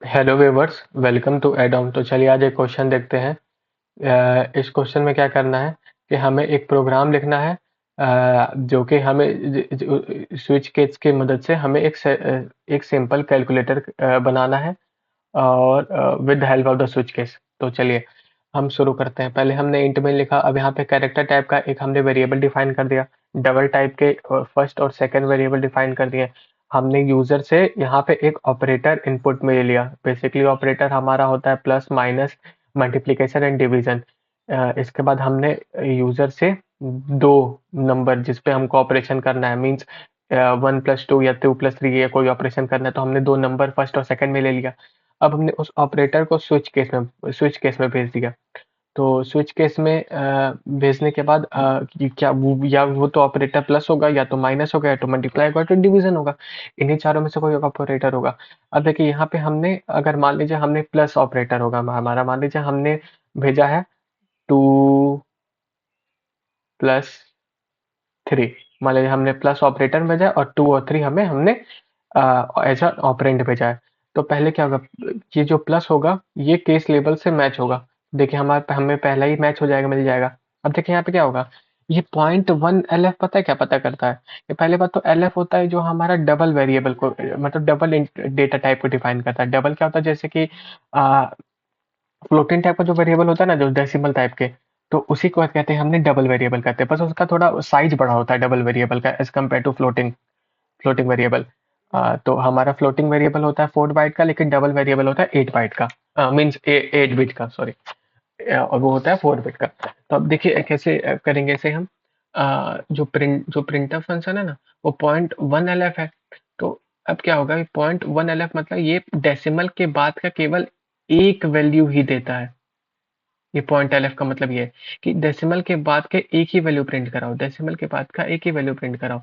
Hello viewers, welcome to एडॉम। तो चलिए आज एक क्वेश्चन देखते हैं। इस क्वेश्चन में क्या करना है कि हमें एक प्रोग्राम लिखना है, जो कि हमें स्विच केस की मदद से हमें एक सिंपल कैलकुलेटर बनाना है, और with the help of the switch case. तो चलिए हम शुरू करते हैं। पहले हमने इंट में लिखा, अब यहाँ पे कैरेक्टर टाइप का एक हमने वेरिएबल डिफाइन कर दिया। डबल टाइप के फर्स्ट और सेकंड वेरिएबल डिफाइन कर दिए। हमने यूजर से यहाँ पे एक ऑपरेटर इनपुट में ले लिया। बेसिकली ऑपरेटर हमारा होता है plus minus, multiplication and division. इसके बाद हमने यूजर से दो नंबर जिस पे हमको ऑपरेशन करना है, मीन्स 1+2 या 2+3 या कोई ऑपरेशन करना है, तो हमने दो नंबर फर्स्ट और सेकंड में ले लिया। अब हमने उस ऑपरेटर को स्विच केस में भेज दिया। तो स्विच केस में भेजने के बाद क्या वो, या वो तो ऑपरेटर प्लस होगा, या तो माइनस होगा, या तो मल्टीप्लाई होगा, या तो डिवीजन होगा। इन्हीं चारों में से कोई ऑपरेटर होगा। अब देखिए यहाँ पे हमने, अगर मान लीजिए हमने प्लस ऑपरेटर होगा हमारा, मान लीजिए हमने भेजा है 2+3। मान लीजिए हमने प्लस ऑपरेटर भेजा है और 2 और 3 हमने एज अ ऑपरेंड भेजा है। तो पहले क्या होगा, ये जो प्लस होगा ये केस लेबल से मैच होगा। देखिए हमें पहला ही मैच हो जाएगा, मिल जाएगा। अब देखिए यहाँ पे क्या होगा, ये 0.1 LF पता है क्या पता करता है। ये पहले बात तो LF होता है जो हमारा डबल वेरिएबल को, मतलब डबल डेटा टाइप को डिफाइन करता है। डबल क्या होता है, जैसे कि फ्लोटिंग टाइप का जो वेरिएबल होता है ना, जो डेसिमल टाइप के, तो उसी को कहते हैं, हमने डबल वेरिएबल कहते हैं। बस उसका थोड़ा साइज बड़ा होता है डबल वेरिएबल का as compare to floating floating variable. तो हमारा फ्लोटिंग वेरिएबल होता है 4 बाइट का, लेकिन डबल वेरिएबल होता है 8 बाइट का, मीन्स 8 बिट का, सॉरी। और वो होता है 4 बिट का। तो अब देखिए कैसे करेंगे इसे हम। जो प्रिंटफ फंक्शन है ना, वो 0.1 LF है। तो अब क्या होगा, 0.1 LF मतलब ये डेसिमल के बाद का केवल एक वैल्यू ही देता है। ये 0.LF का मतलब ये है कि डेसिमल के बाद के एक ही वैल्यू प्रिंट कराओ, डेसिमल के बाद का एक ही वैल्यू प्रिंट कराओ।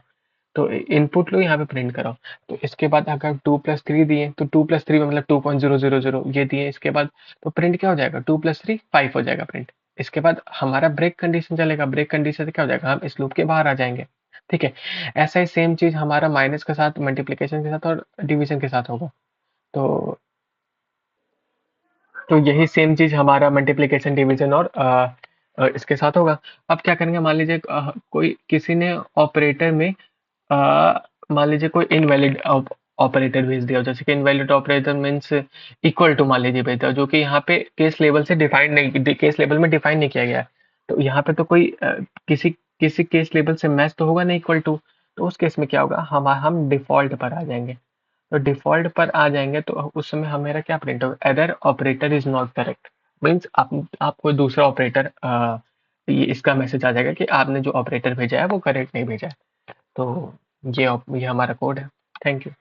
तो इनपुट लो, यहाँ पे प्रिंट कराओ। तो इसके बाद अगर 2+3 दिए तो 2+3 में मतलब 2.000 ये दिए। इसके बाद तो प्रिंट क्या हो जाएगा, 2+3 5 हो जाएगा प्रिंट। इसके बाद हमारा ब्रेक कंडीशन चलेगा। ब्रेक कंडीशन से क्या हो जाएगा, हम इस लूप के बाहर आ जाएंगे। ठीक है। ऐसा ही सेम चीज हमारा माइनस के साथ, मल्टीप्लीकेशन के साथ और डिवीजन के साथ होगा। तो यही सेम चीज हमारा मल्टीप्लिकेशन, डिवीजन और इसके साथ होगा। अब क्या करेंगे, मान लीजिए कोई किसी ने ऑपरेटर में अ, मान लीजिए कोई इनवैलिड ऑपरेटर भेज दिया, जैसे कि invalid operator means equal to मान लीजिए भेज दिया, जो कि यहाँ पे केस लेवल से डिफाइन नहीं, केस लेवल में डिफाइन नहीं किया गया है। तो यहाँ पे तो कोई किसी किसी केस लेवल से मैच तो होगा नहीं इक्वल टू। तो उस केस में क्या होगा, हम डिफॉल्ट पर आ जाएंगे। तो डिफॉल्ट पर आ जाएंगे तो उस समय हमारा क्या प्रिंट होगा, error operator is not correct. Means आप कोई दूसरा ऑपरेटर, ये इसका मैसेज आ जाएगा कि आपने जो ऑपरेटर भेजा है वो करेक्ट नहीं भेजा है। तो ये हमारा कोड है। Thank you.